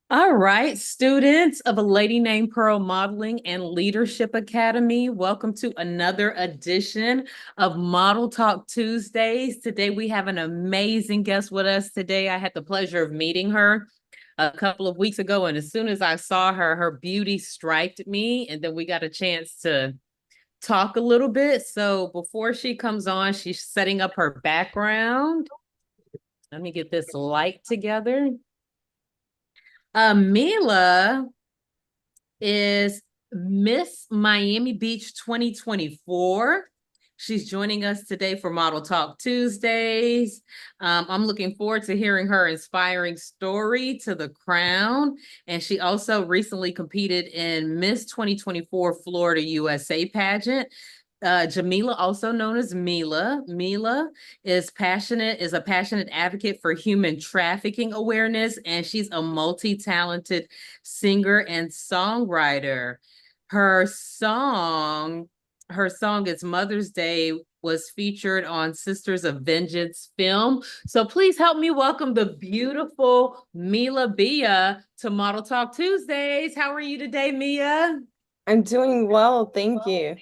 All right, students of A Lady Named Pearl Modeling and Leadership Academy, welcome to another edition of Model Talk Tuesdays. Today we have an amazing guest with us today. I had the pleasure of meeting her a couple of weeks ago, and as soon as I saw her, her beauty striked me, and then we got a chance to talk a little bit. So before she comes on, she's setting up her background. Let me get this light together. Mila is Miss Miami Beach 2024. She's joining us today for Model Talk Tuesdays. I'm looking forward to hearing her inspiring story to the crown. And she also recently competed in Miss 2024 Florida USA pageant. Jamila, also known as Mila. Mila is a passionate advocate for human trafficking awareness, and she's a multi-talented singer and songwriter. Her song, her song It's Mother's Day was featured on Sisters of Vengeance film. So please help me welcome the beautiful Mila Bea to Model Talk Tuesdays. How are you today, Mia? I'm doing well, thank you.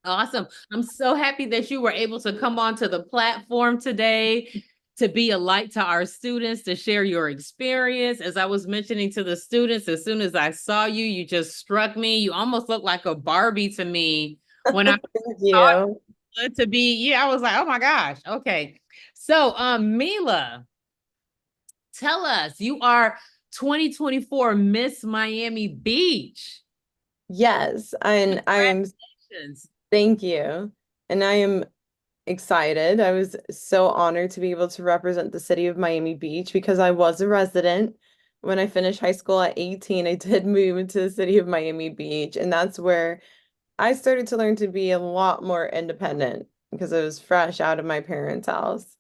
Awesome. I'm so happy that you were able to come onto the platform today to be a light to our students, to share your experience. As I was mentioning to the students, as soon as I saw you, you just struck me. You almost look like a Barbie to me when I Thank saw you. you to be, yeah, I was like, oh my gosh. Okay. So, Mila, tell us, you are 2024 Miss Miami Beach. Yes, and I am, Congratulations. thank you. And I am excited. I was so honored to be able to represent the city of Miami Beach because I was a resident. When I finished high school at 18, I did move into the city of Miami Beach, and that's where I started to learn to be a lot more independent because I was fresh out of my parents' house.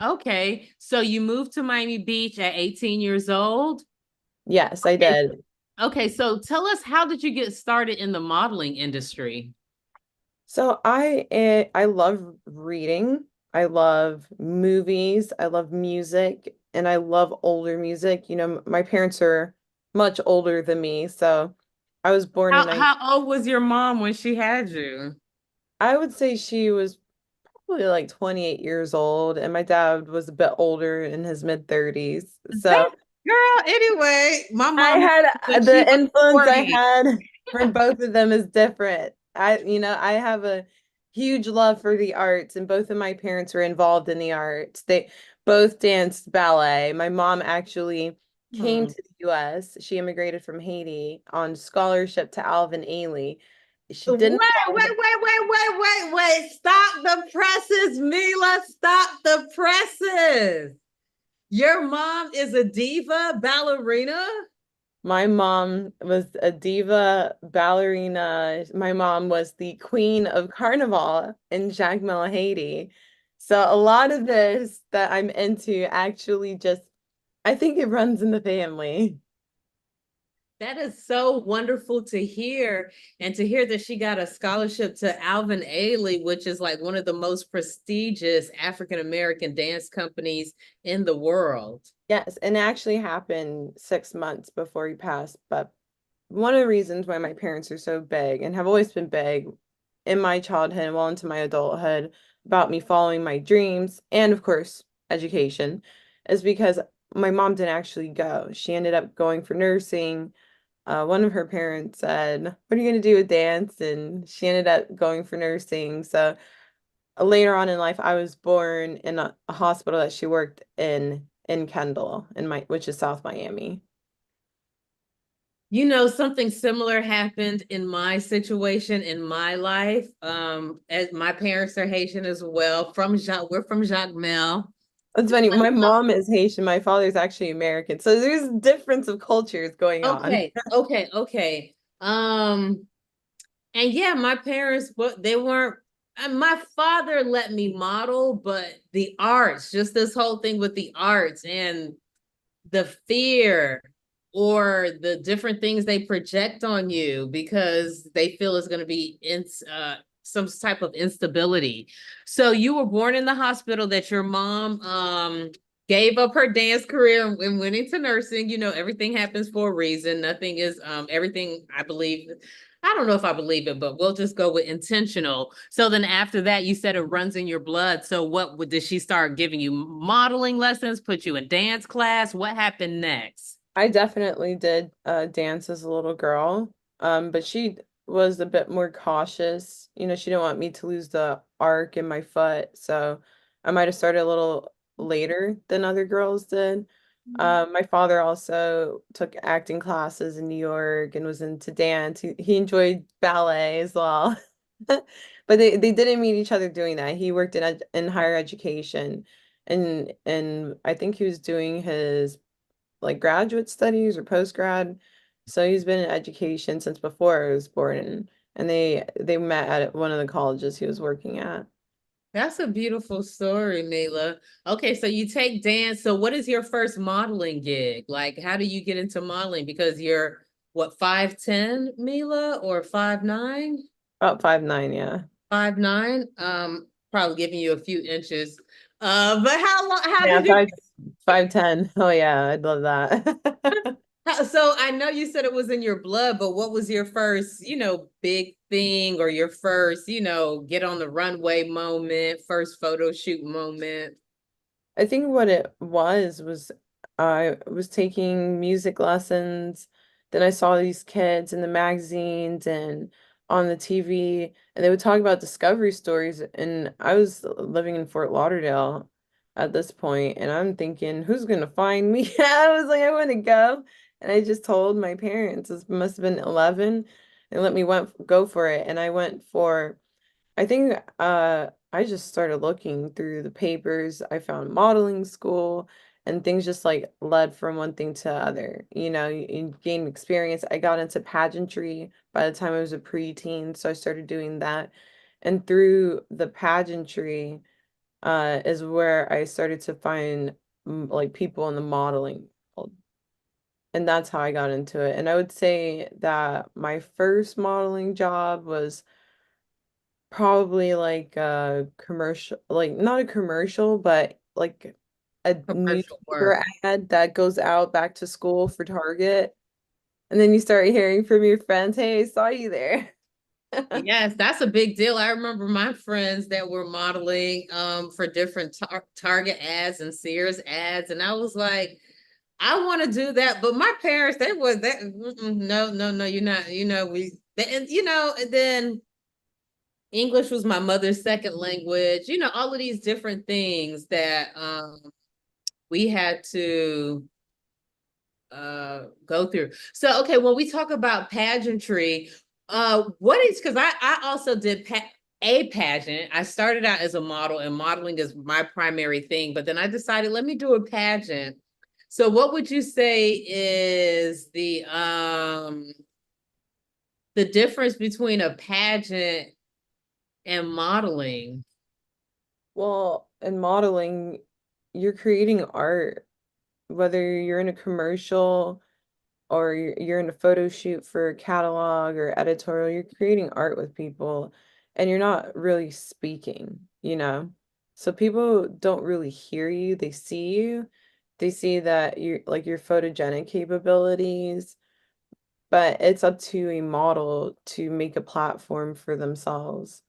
Okay, so you moved to Miami Beach at 18 years old. Yes, I Okay. did. Okay, so tell us, how did you get started in the modeling industry? So I love reading. I love movies. I love music, and I love older music. You know, my parents are much older than me, so I was born in How old was your mom when she had you? I would say she was probably like 28 years old, and my dad was a bit older in his mid 30s. That So girl, anyway, my I mom when had she the was influence I 40. had from both of them is different. I have a huge love for the arts, and both of my parents were involved in the arts. They both danced ballet. My mom actually came Hmm. to the US. She immigrated from Haiti on scholarship to Alvin Ailey. She Wait, didn't wait, wait, wait, wait, wait, wait. Stop the presses, Mila. Stop the presses. Your mom is a diva ballerina? My mom was a diva ballerina. My mom was the queen of carnival in Jacmel, Haiti. So a lot of this that I'm into actually just, I think it runs in the family. That is so wonderful to hear. And to hear that she got a scholarship to Alvin Ailey, which is like one of the most prestigious African American dance companies in the world. Yes, and it actually happened 6 months before he passed. But one of the reasons why my parents are so big and have always been big in my childhood and well into my adulthood about me following my dreams and, of course, education is because my mom didn't actually go. She ended up going for nursing. One of her parents said, "What are you going to do with dance?" And she ended up going for nursing. So later on in life, I was born in a hospital that she worked in Kendall, which is South Miami. You know, something similar happened in my situation in my life. As my parents are Haitian as well, we're from Jacmel. It's funny. My mom is Haitian. My father's actually American. So there's a difference of cultures going on. Okay. And yeah, my parents, but they weren't. And my father let me model, but the arts, just this whole thing with the arts and the fear or the different things they project on you because they feel is going to be in some type of instability. So you were born in the hospital that your mom gave up her dance career and went into nursing. You know, everything happens for a reason. Nothing is everything I believe. I don't know if I believe it, but we'll just go with intentional. So then after that, you said it runs in your blood. So did she start giving you modeling lessons, put you in dance class? What happened next? I definitely did dance as a little girl, but she was a bit more cautious. You know, she didn't want me to lose the arc in my foot, so I might have started a little later than other girls did. My father also took acting classes in New York and was into dance. He enjoyed ballet as well. But they didn't meet each other doing that. He worked in higher education and I think he was doing his like graduate studies or post grad. So he's been in education since before I was born, and they met at one of the colleges he was working at. That's a beautiful story, Mila. Okay, so you take dance. So what is your first modeling gig? Like, how do you get into modeling? Because you're what, 5'10", Mila, or 5'9"? About 5'9", yeah. 5'9". Probably giving you a few inches. But how Yeah, did you 5'10". Oh yeah, I'd love that. so I know you said it was in your blood, but what was your first, big thing or your first, get on the runway moment, first photo shoot moment? I think what it was I was taking music lessons. Then I saw these kids in the magazines and on the TV, and they would talk about discovery stories. And I was living in Fort Lauderdale at this point, and I'm thinking, who's gonna find me? I was like, I want to go. And I just told my parents, this must have been 11, and let me go for it. And I went for I think I just started looking through the papers. I found modeling school and things just like led from one thing to other. You know, you gain experience. I got into pageantry by the time I was a preteen, so I started doing that. And through the pageantry is where I started to find like people in the modeling world. And that's how I got into it. And I would say that my first modeling job was probably like a commercial, like not a commercial, but like a Commercial work. newspaper ad that goes out back to school for Target. And then you start hearing from your friends, hey, I saw you there. Yes, that's a big deal. I remember my friends that were modeling for different Target ads and Sears ads, and I was like, I want to do that, but my parents, they were that no, no, no, you're not. And then English was my mother's second language. All of these different things that we had to go through. So okay, when we talk about pageantry, what is, because I also did a pageant. I started out as a model, and modeling is my primary thing, but then I decided, let me do a pageant. So what would you say is the difference between a pageant and modeling? Well, in modeling, you're creating art, whether you're in a commercial or you're in a photo shoot for a catalog or editorial, you're creating art with people and you're not really speaking, you know? So people don't really hear you, they see you. They see that you're like your photogenic capabilities, but it's up to a model to make a platform for themselves.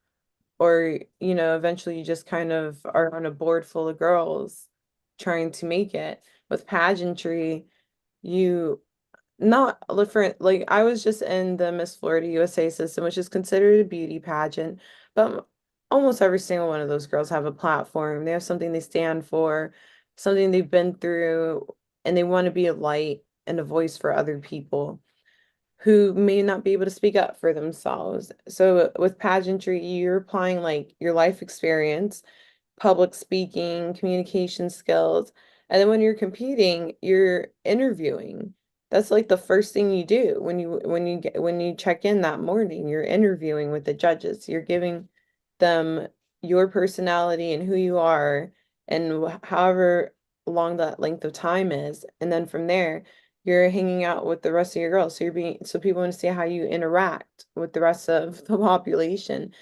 Or, you know, eventually you just kind of are on a board full of girls trying to make it. With pageantry, you not different. Like I was just in the Miss Florida USA system, which is considered a beauty pageant, but almost every single one of those girls have a platform. They have something they stand for, something they've been through, and they want to be a light and a voice for other people who may not be able to speak up for themselves. So with pageantry, you're applying like your life experience, public speaking, communication skills. And then when you're competing, you're interviewing. That's like the first thing you do when you check in that morning, you're interviewing with the judges. You're giving them your personality and who you are and however long that length of time is. And then from there, you're hanging out with the rest of your girls. So people want to see how you interact with the rest of the population.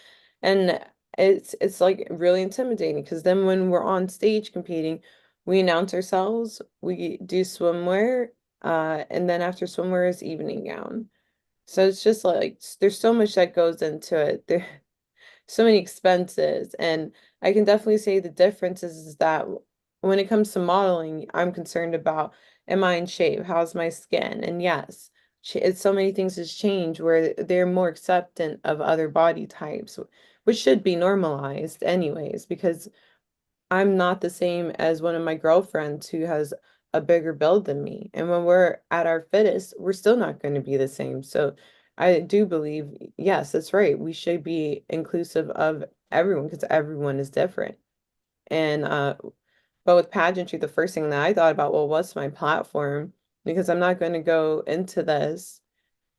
And it's like really intimidating because then when we're on stage competing, We announce ourselves, we do swimwear, and then after swimwear is evening gown. So it's just like there's so much that goes into it. There so many expenses, and I can definitely say the difference is that when it comes to modeling, I'm concerned about am I in shape? How's my skin? And yes, it's so many things has changed where they're more acceptant of other body types, which should be normalized anyways, because I'm not the same as one of my girlfriends who has a bigger build than me. And when we're at our fittest, we're still not going to be the same. So I do believe, yes, that's right. We should be inclusive of everyone because everyone is different. And but with pageantry, the first thing that I thought about, well, what's my platform? Because I'm not going to go into this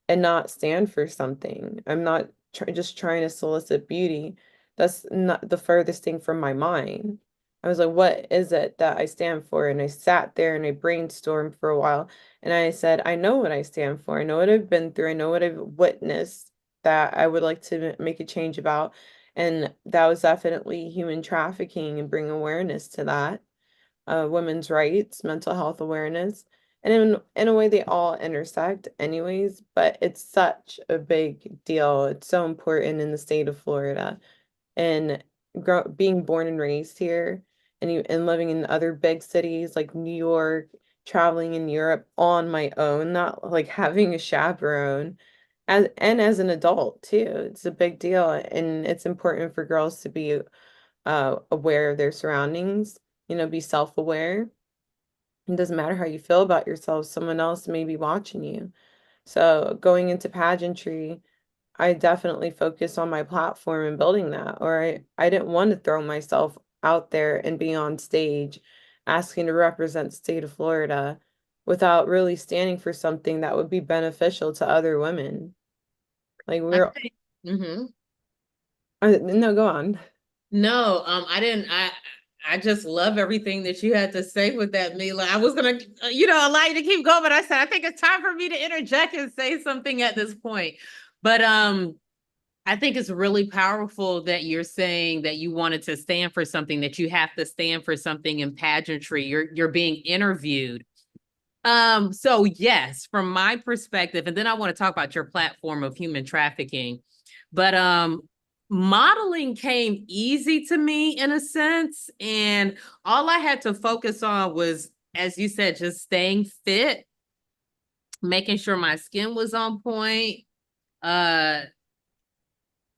and not stand for something. I'm not just trying to solicit beauty. That's not the furthest thing from my mind. I was like, what is it that I stand for? And I sat there and I brainstormed for a while. And I said, I know what I stand for. I know what I've been through. I know what I've witnessed that I would like to make a change about. And that was definitely human trafficking and bring awareness to that, women's rights, mental health awareness. And in a way they all intersect anyways, but it's such a big deal. It's so important in the state of Florida. And being born and raised here and living in other big cities like New York, traveling in Europe on my own, not like having a chaperone. As an adult too, it's a big deal, and it's important for girls to be aware of their surroundings, be self-aware. It doesn't matter how you feel about yourself, someone else may be watching you. So going into pageantry, I definitely focused on my platform and building that, or I didn't want to throw myself out there and be on stage asking to represent the state of Florida without really standing for something that would be beneficial to other women. Like I we're, think. Mhm. no, go on. No, I didn't. I just love everything that you had to say with that, Mila. I was gonna, allow you to keep going, but I said I think it's time for me to interject and say something at this point. But I think it's really powerful that you're saying that you wanted to stand for something, that you have to stand for something in pageantry. You're being interviewed. So yes, from my perspective, and then I want to talk about your platform of human trafficking. But modeling came easy to me in a sense, and all I had to focus on was, as you said, just staying fit, making sure my skin was on point, uh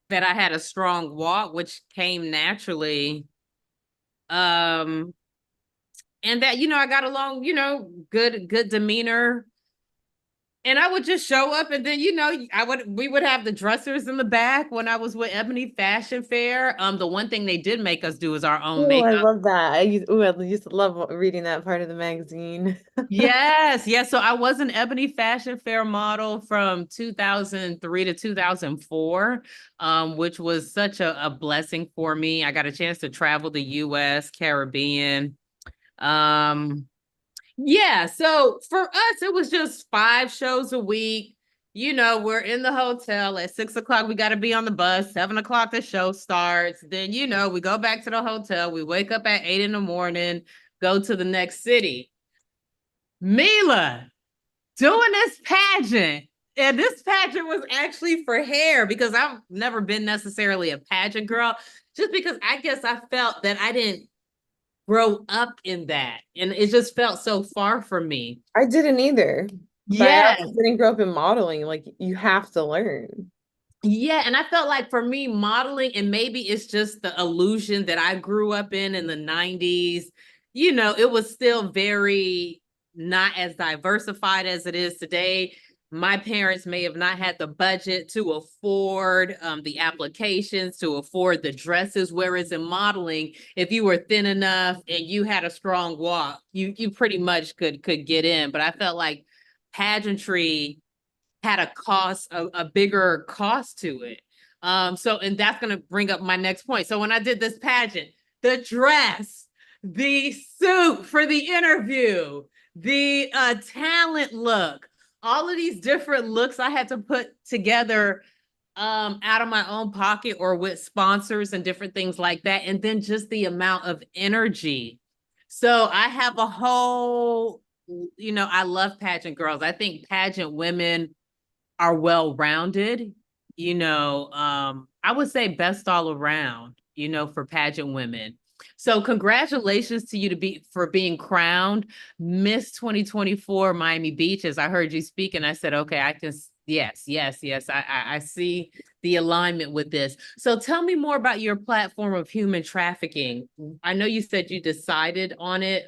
that I had a strong walk, which came naturally. Um, and that, I got along, good demeanor. And I would just show up, and then we would have the dressers in the back when I was with Ebony Fashion Fair. The one thing they did make us do is our own Oh, I makeup. love that. I used to love reading that part of the magazine. Yes, yes. So I was an Ebony Fashion Fair model from 2003 to 2004, which was such a blessing for me. I got a chance to travel the US, Caribbean. Um, Yeah, so for us, it was just 5 shows a week. We're in the hotel at 6 o'clock. We got to be on the bus. 7 o'clock, the show starts. Then, we go back to the hotel. We wake up at 8 in the morning, go to the next city. Mila, doing this pageant. And this pageant was actually for hair because I've never been necessarily a pageant girl, just because I guess I felt that I didn't grow up in that. And it just felt so far from me. I didn't either, but I Yes. also didn't grow up in modeling. Like you have to learn. Yeah. And I felt like for me, modeling, and maybe it's just the illusion that I grew up in the 90s, it was still very not as diversified as it is today. My parents may have not had the budget to afford the applications, to afford the dresses. Whereas in modeling, if you were thin enough and you had a strong walk, you pretty much could get in. But I felt like pageantry had a bigger cost to it. And that's gonna bring up my next point. So when I did this pageant, the dress, the suit for the interview, the talent look, all of these different looks I had to put together out of my own pocket or with sponsors and different things like that. And then just the amount of energy So I have a whole, I love pageant girls. I think pageant women are well rounded. I would say best all around, for pageant women. So congratulations to you to be for being crowned Miss 2024 Miami Beach. As I heard you speak, and I said, okay, I can, yes, yes, yes. I see the alignment with this. So tell me more about your platform of human trafficking. I know you said you decided on it.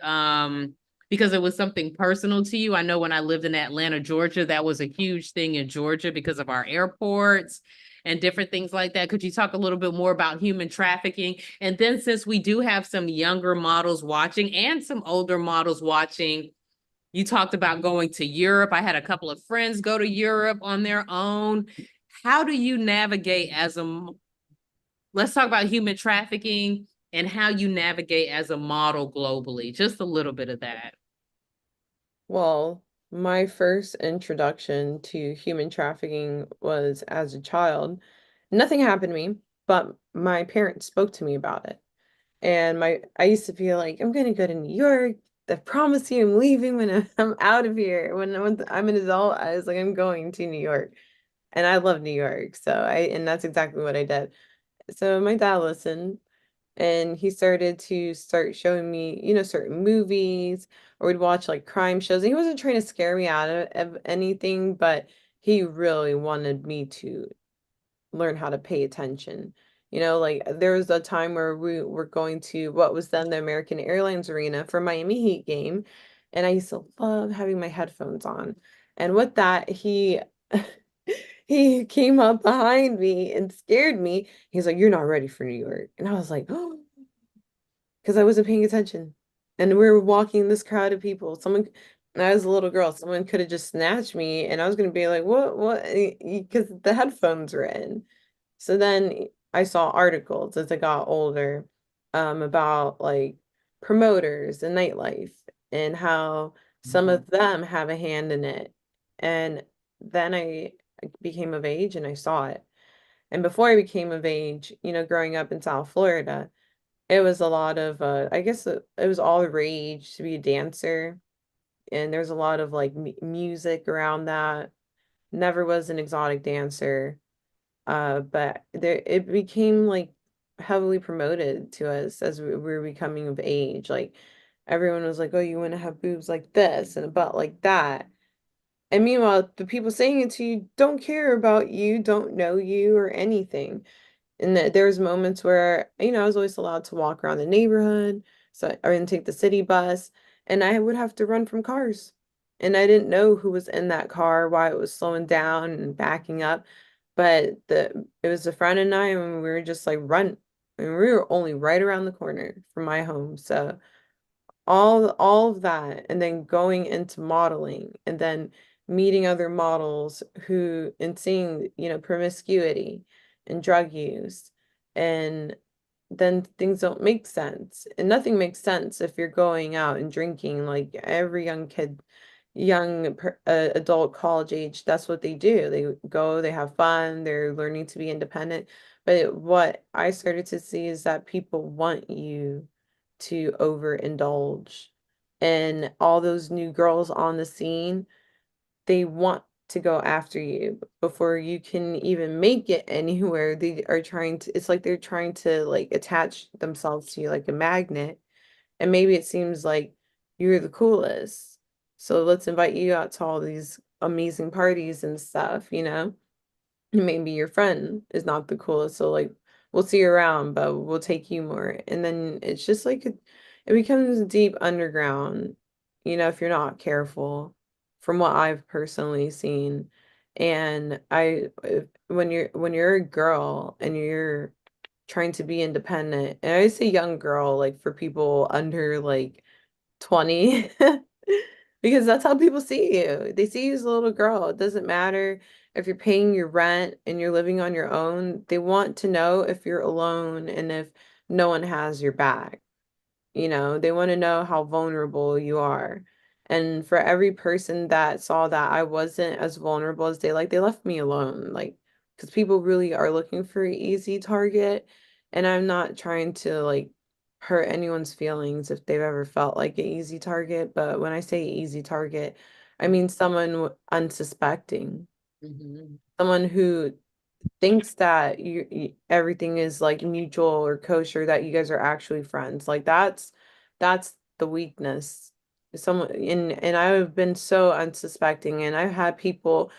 Because it was something personal to you. I know when I lived in Atlanta, Georgia, that was a huge thing in Georgia because of our airports and different things like that. Could you talk a little bit more about human trafficking? And then, since we do have some younger models watching and some older models watching, you talked about going to Europe. I had a couple of friends go to Europe on their own. How do you navigate let's talk about human trafficking and how you navigate as a model globally? Just a little bit of that. Well, my first introduction to human trafficking was as a child. Nothing happened to me, but my parents spoke to me about it. And I used to feel like I'm gonna go to New York. I promise you I'm leaving when I'm out of here. When I'm an adult, I was like, I'm going to New York. And I love New York. And that's exactly what I did. So my dad listened and he started to start showing me, certain movies, or we'd watch like crime shows. And he wasn't trying to scare me out of anything, but he really wanted me to learn how to pay attention. Like there was a time where we were going to what was then the American Airlines Arena for Miami Heat game, and I used to love having my headphones on. And with that, he he came up behind me and scared me. He's like, "You're not ready for New York." And I was like, "Oh," because I wasn't paying attention. And we were walking this crowd of people. And I was a little girl, someone could have just snatched me, and I was gonna be like, what?" Because the headphones were in. So then I saw articles as I got older, about like promoters and nightlife and how some of them have a hand in it. And then I became of age and I saw it. And before I became of age, growing up in South Florida, it was a lot of, I guess it was all the rage to be a dancer. And there's a lot of like m music around that. Never was an exotic dancer. But there it became like heavily promoted to us as we were becoming of age. Like everyone was like, "Oh, you want to have boobs like this and a butt like that." And meanwhile, the people saying it to you don't care about you, don't know you or anything. And there was moments where, I was always allowed to walk around the neighborhood, so I didn't take the city bus, and I would have to run from cars. And I didn't know who was in that car, why it was slowing down and backing up. But it was a friend and I, and we were just like run. And we were only right around the corner from my home. So all of that, and then going into modeling, and then meeting other models who and seeing, promiscuity and drug use, and then things don't make sense. And nothing makes sense if you're going out and drinking. Like every young kid, adult, college age, that's what they do. They go, they have fun, they're learning to be independent. But what I started to see is that people want you to overindulge. And all those new girls on the scene, they want to go after you before you can even make it anywhere. They are trying to, it's like they're trying to like attach themselves to you like a magnet. And maybe it seems like you're the coolest. So let's invite you out to all these amazing parties and stuff, maybe your friend is not the coolest, so like we'll see you around, but we'll take you more. And then it's just like it becomes deep underground, if you're not careful, from what I've personally seen. And when you're a girl and you're trying to be independent, and I say young girl, like for people under like 20, because that's how people see you. They see you as a little girl. It doesn't matter if you're paying your rent and you're living on your own. They want to know if you're alone and if no one has your back. They want to know how vulnerable you are. And for every person that saw that I wasn't as vulnerable as they left me alone. Like, because people really are looking for an easy target. And I'm not trying to like hurt anyone's feelings if they've ever felt like an easy target. But when I say easy target, I mean someone unsuspecting, Mhm. someone who thinks that everything is like mutual or kosher, that you guys are actually friends. Like that's the weakness. Someone and I've been so unsuspecting, and I've had people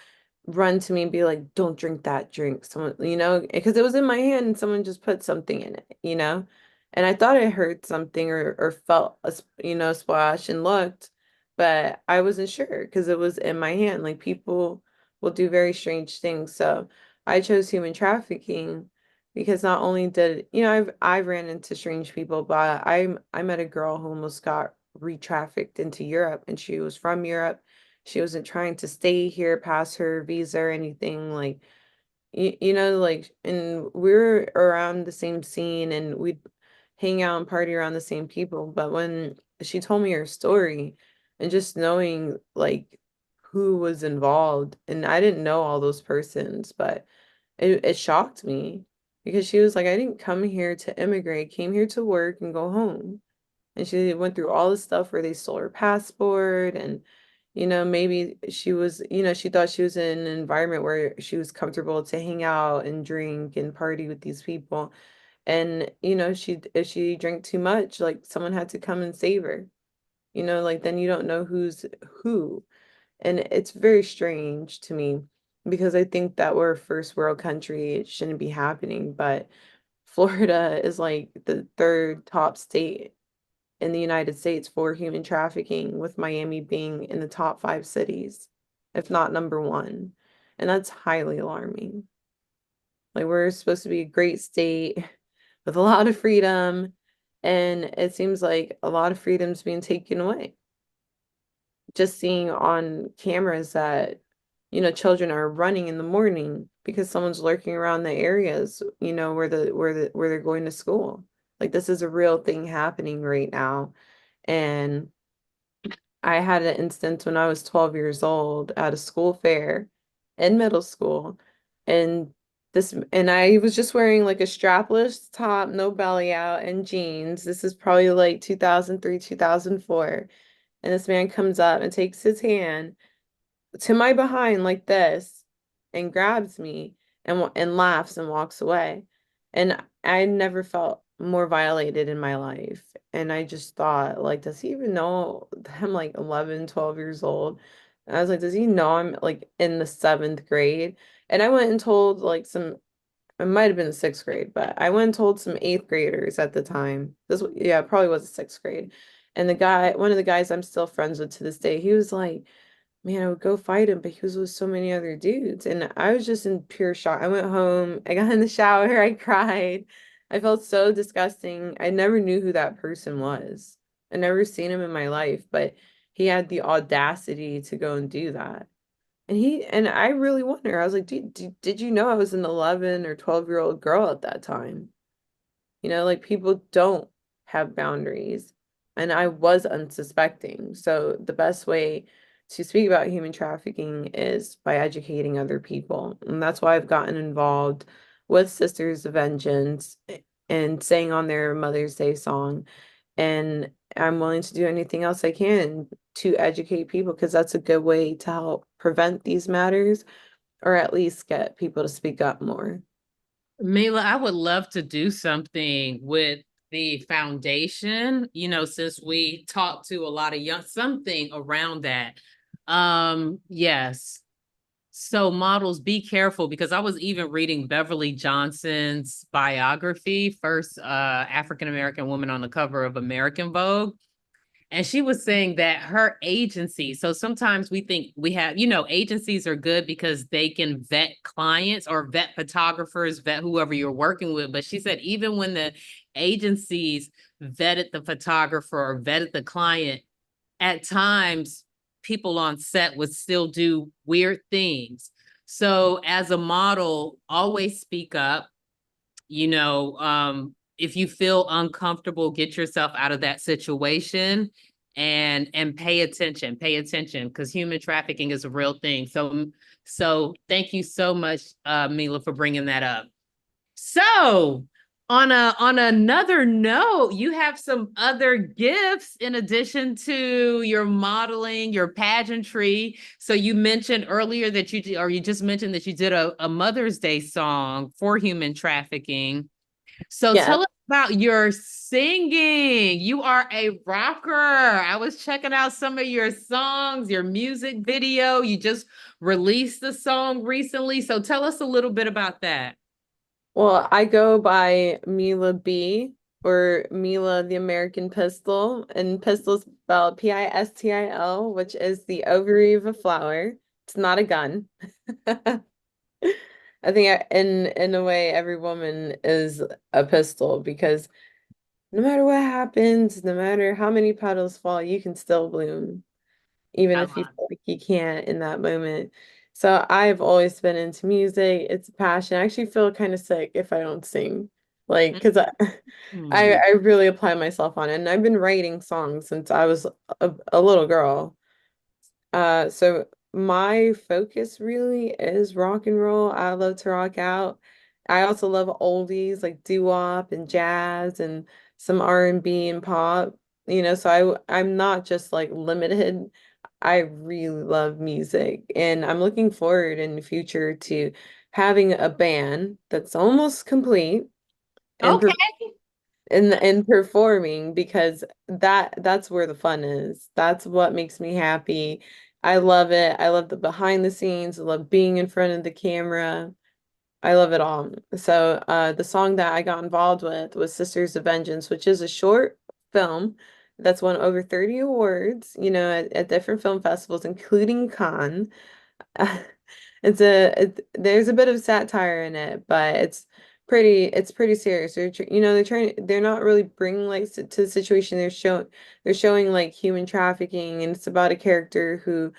run to me and be like, "Don't drink that drink." Someone, because it was in my hand and someone just put something in it. And I thought I heard something or felt splash and looked, but I wasn't sure because it was in my hand. Like people will do very strange things. So I chose human trafficking because not only did, I've ran into strange people, but I met a girl who almost got re-trafficked into Europe, and she was from Europe. She wasn't trying to stay here past her visa or anything. Like, like, and we were around the same scene and we'd hang out and party around the same people. But when she told me her story and just knowing like who was involved, and I didn't know all those persons, but it shocked me because she was like, I didn't come here to immigrate, came here to work and go home. And she went through all the stuff where they stole her passport and maybe she was, she thought she was in an environment where she was comfortable to hang out and drink and party with these people. And, if she drank too much, like someone had to come and save her. Like then you don't know who's who. And it's very strange to me because I think that we're a first world country. It shouldn't be happening, but Florida is like the third top state in the United States for human trafficking, with Miami being in the top 5 cities, if not number one. And that's highly alarming. Like, we're supposed to be a great state with a lot of freedom, and it seems like a lot of freedom's being taken away. Just seeing on cameras that, children are running in the morning because someone's lurking around the areas, where they're going to school. Like this is a real thing happening right now. And I had an instance when I was 12 years old at a school fair in middle school. And I was just wearing like a strapless top, no belly out, and jeans. This is probably like 2003, 2004. And this man comes up and takes his hand to my behind like this and grabs me and laughs and walks away. And I never felt more violated in my life. And I just thought, like, does he even know that I'm like 11, 12 years old? And I was like, does he know I'm like in the seventh grade? And I went and told like it might have been the sixth grade, but I went and told some eighth graders at the time. Yeah, it probably was the sixth grade. And one of the guys I'm still friends with to this day, he was like, man, I would go fight him, but he was with so many other dudes. And I was just in pure shock. I went home, I got in the shower, I cried. I felt so disgusting. I never knew who that person was. I never seen him in my life, but he had the audacity to go and do that. And I really wonder, I was like, did you know I was an 11 or 12-year-old girl at that time? Like people don't have boundaries. And I was unsuspecting. So the best way to speak about human trafficking is by educating other people. And that's why I've gotten involved with Sisters of Vengeance and sang on their Mother's Day song. And I'm willing to do anything else I can to educate people because that's a good way to help prevent these matters or at least get people to speak up more. Mila, I would love to do something with the foundation, since we talk to a lot of something around that. Yes. So models, be careful because I was even reading Beverly Johnson's biography, first African American woman on the cover of American Vogue. And she was saying that her agency, so sometimes we think we have, agencies are good because they can vet clients or vet photographers, vet whoever you're working with. But she said, even when the agencies vetted the photographer or vetted the client, at times people on set would still do weird things. So as a model, always speak up. If you feel uncomfortable, get yourself out of that situation and pay attention because human trafficking is a real thing. So thank you so much, Mila, for bringing that up. So On another note, you have some other gifts in addition to your modeling, your pageantry. So you mentioned earlier that or you just mentioned that you did a Mother's Day song for human trafficking. So Yeah. tell us about your singing. You are a rocker. I was checking out some of your songs, your music video. You just released the song recently. So tell us a little bit about that. Well, I go by Mila B or Mila the American Pistol, and pistol spelled Pistil, which is the ovary of a flower. It's not a gun. I think in a way every woman is a pistol because no matter what happens, no matter how many petals fall, you can still bloom, even I if you love feel like you can't in that moment. So I've always been into music. It's a passion. I actually feel kind of sick if I don't sing. Like, it. because I Mhm. I really apply myself on it. And I've been writing songs since I was a little girl. So my focus really is rock and roll. I love to rock out. I also love oldies like doo-wop and jazz and some R&B and pop. So I'm not just like limited. I really love music, and I'm looking forward in the future to having a band that's almost complete and Okay. and performing because that's where the fun is. That's what makes me happy. I love it. I love the behind the scenes. I love being in front of the camera. I love it all. So the song that I got involved with was Sisters of Vengeance, which is a short film that's won over 30 awards, at different film festivals, including Cannes. There's a bit of satire in it, but it's pretty serious. They're not really bringing like to the situation. They're showing like human trafficking, and it's about a character who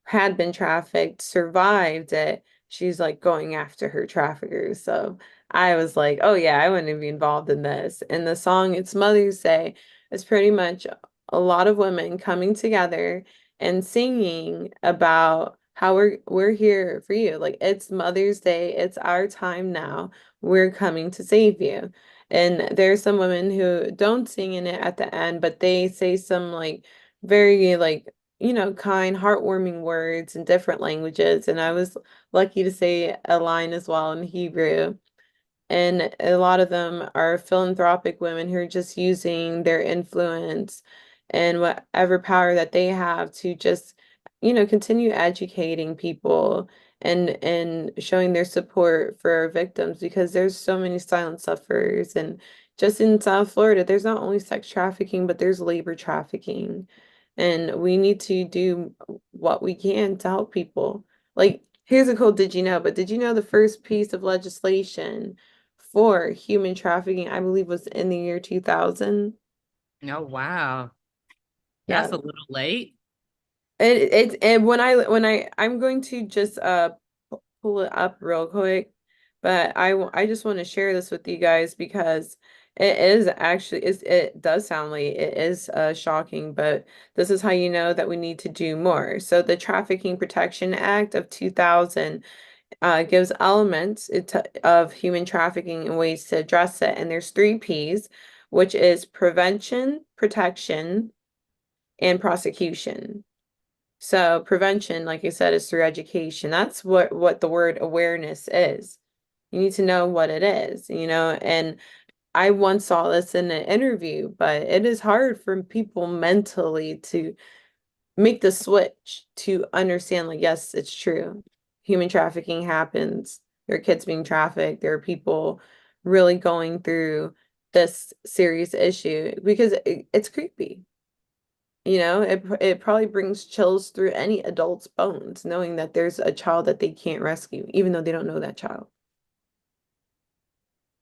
had been trafficked, survived it. She's like going after her traffickers. So I was like, oh yeah, I want to be involved in this. And the song, It's Mother's Day, is pretty much a lot of women coming together and singing about how we're here for you. Like it's Mother's Day, it's our time now. We're coming to save you. And there's some women who don't sing in it at the end, but they say some like very like kind, heartwarming words in different languages. And I was lucky to say a line as well in Hebrew. And a lot of them are philanthropic women who are just using their influence and whatever power that they have to just, continue educating people and showing their support for our victims because there's so many silent sufferers. And just in South Florida, there's not only sex trafficking, but there's labor trafficking. And we need to do what we can to help people. Like, here's a cool did you know, but did you know the first piece of legislation for human trafficking, I believe, was in the year 2000. Oh, wow. That's Yeah. a little late. And I'm going to just pull it up real quick, but I just want to share this with you guys because it does sound like it is shocking, but this is how you know that we need to do more. So the Trafficking Protection Act of 2000 gives elements of human trafficking and ways to address it. And there's three P's, which is prevention, protection, and prosecution. So prevention, like I said, is through education. That's what the word awareness is. You need to know what it is, and I once saw this in an interview, but it is hard for people mentally to make the switch to understand like yes, it's true. Human trafficking happens. There are kids being trafficked. There are people really going through this serious issue because it's creepy. It probably brings chills through any adult's bones knowing that there's a child that they can't rescue, even though they don't know that child.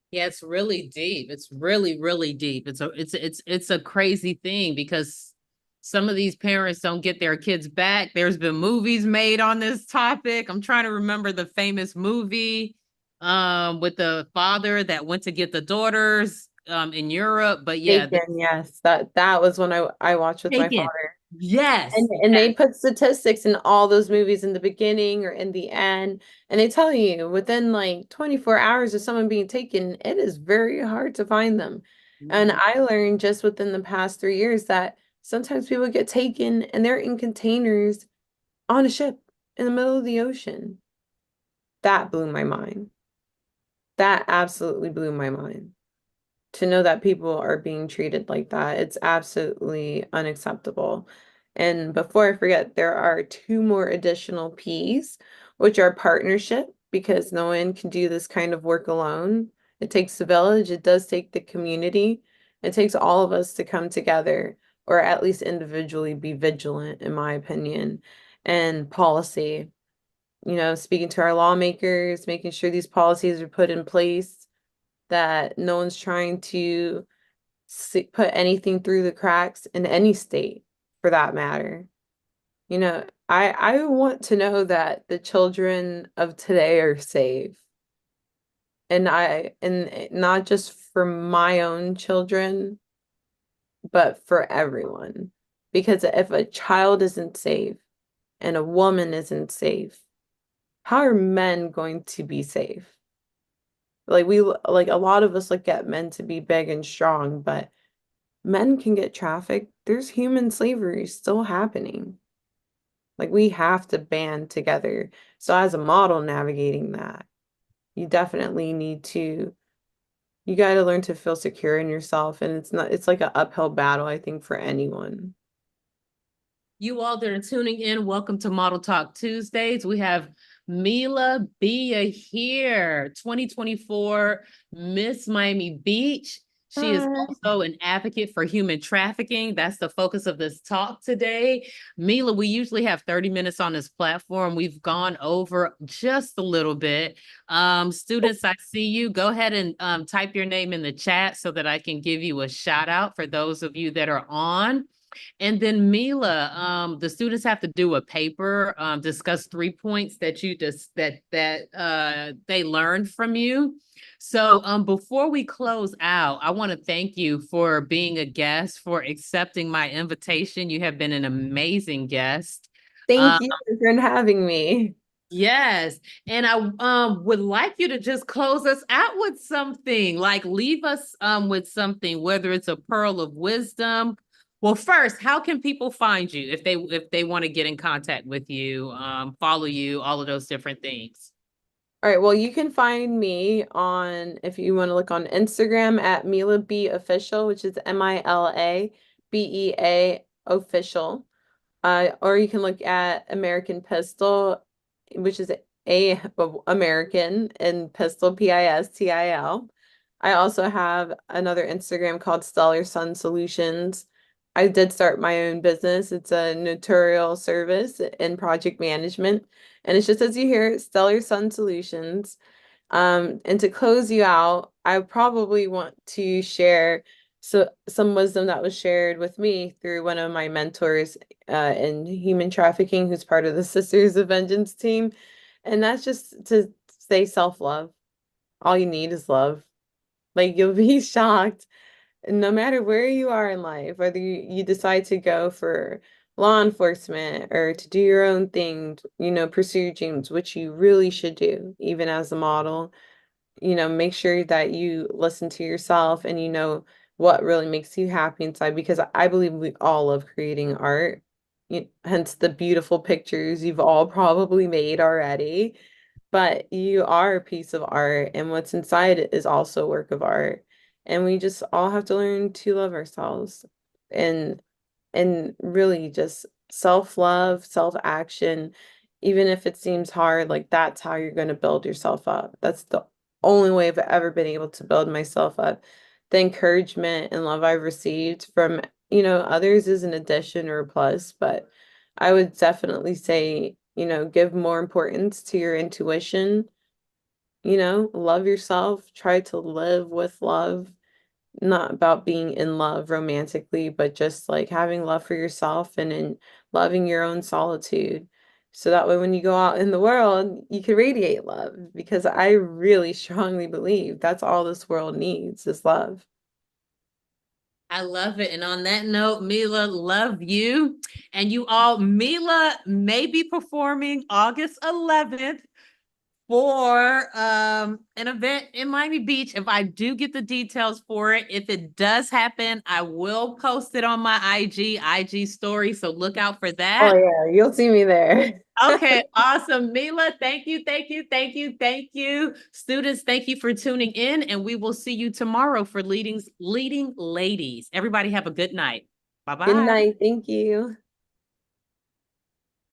Yeah, it's really deep. It's really, really deep. It's a crazy thing because some of these parents don't get their kids back. There's been movies made on this topic. I'm trying to remember the famous movie with the father that went to get the daughters in Europe. But yeah, Taken, yes. That was when I watched with my Taken. father. Yes, And they put statistics in all those movies in the beginning or in the end, and they tell you within like 24 hours of someone being taken, it is very hard to find them. And yes. I learned just within the past 3 years that sometimes people get taken and they're in containers on a ship in the middle of the ocean. That blew my mind. That absolutely blew my mind. To know that people are being treated like that, it's absolutely unacceptable. And before I forget, there are two more additional P's, which are partnership, because no one can do this kind of work alone. It takes the village, it does take the community. It takes all of us to come together, or at least individually be vigilant, in my opinion. And policy, speaking to our lawmakers, making sure these policies are put in place, that no one's trying to put anything through the cracks in any state for that matter. I want to know that the children of today are safe. And not just for my own children, but for everyone. Because if a child isn't safe and a woman isn't safe, how are men going to be safe? Like a lot of us look at men to be big and strong, but men can get trafficked. There's human slavery still happening. Like we have to band together. So as a model navigating that, you definitely you got to learn to feel secure in yourself. And it's like an uphill battle, I think, for anyone. You all that are tuning in, welcome to Model Talk Tuesdays. We have Mila Bea here, 2024 Miss Miami Beach. She is Hi. also an advocate for human trafficking. That's the focus of this talk today. Mila, we usually have 30 minutes on this platform. We've gone over just a little bit. Students, I see you. Go ahead and type your name in the chat so that I can give you a shout out for those of you that are on. And then Mila, the students have to do a paper, discuss 3 points that you just that they learned from you. So before we close out, I want to thank you for being a guest, for accepting my invitation. You have been an amazing guest. Thank you for having me. Yes. And I would like you to just close us out with something, like leave us with something, whether it's a pearl of wisdom. Well, first, how can people find you if they want to get in contact with you, follow you, all of those different things? All right, well, you can find me on, if you want to look on Instagram at Mila B Official, which is MILA BEA Official. Or you can look at American Pistol, which is American and Pistol PISTIL. I also have another Instagram called Stellar Sun Solutions. I did start my own business. It's a notarial service in project management. And it's just as you hear it, Stellar Sun Solutions. And to close you out, I probably want to share some wisdom that was shared with me through one of my mentors in human trafficking, who's part of the Sisters of Vengeance team. And that's just to say self-love. All you need is love. Like you'll be shocked, no matter where you are in life, whether you decide to go for law enforcement or to do your own thing, pursue your dreams, which you really should do, even as a model. Make sure that you listen to yourself and you know what really makes you happy inside, because I believe we all love creating art. Hence the beautiful pictures you've all probably made already. But you are a piece of art, and what's inside it is also a work of art. And we just all have to learn to love ourselves and really just self-love, self-action, even if it seems hard, like that's how you're going to build yourself up. That's the only way I've ever been able to build myself up. The encouragement and love I've received from, others is an addition or a plus, but I would definitely say, give more importance to your intuition, love yourself, try to live with love, not about being in love romantically, but just like having love for yourself and in loving your own solitude. So that way, when you go out in the world, you can radiate love, because I really strongly believe that's all this world needs is love. I love it. And on that note, Mila, love you. And you all, Mila may be performing August 11th for an event in Miami Beach. If I do get the details for it, if it does happen, I will post it on my IG story. So look out for Oh that. yeah, you'll see me there. Okay, awesome. Mila, thank you, thank you, thank you, thank you. Students, thank you for tuning in, and we will see you tomorrow for leading ladies. Everybody have a good night. Good Bye-bye. night. Thank you.